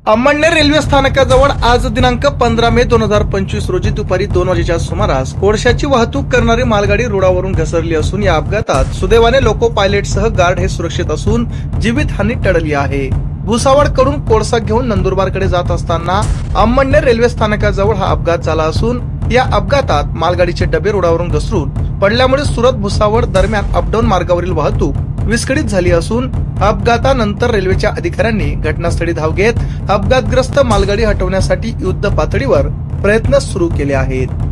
Amalner railway स्थानकाजवळ आज दिनांक 15 मे 2025 रोजी दुपारी 2 वाजेच्या सुमारास कोळशाची वाहतूक करणारी मालगाडी रुळावरून घसरली असून या अपघातात सुदैवाने लोको पायलटसह गार्ड हे सुरक्षित असून जीवितहानी टळली आहे। भुसावळ कडून कोळसा घेऊन नंदुरबारकडे जात असताना अमळनेर रेल्वे स्थानकाजवळ हा अपघात झाला असून या अपघातात मालगाडीचे डबे रुळावरून घसरून पडल्यामुळे सुरत भुसावळ दरम्यान अपडाऊन मार्गावरील वाहतूक विस्कळीत झाली असून अपघातानंतर रेल्वेच्या अधिकाऱ्यांनी घटनास्थळी धाव घेत अपघातग्रस्त मालगाडी हटवण्यासाठी युद्ध पातळीवर प्रयत्न सुरू केले आहेत।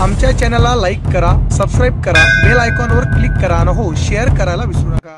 आमच्या चॅनलला लाईक करा, सबस्क्राइब करा, बेल आयकॉनवर क्लिक करा आणि हो शेअर करायला विसरू नका।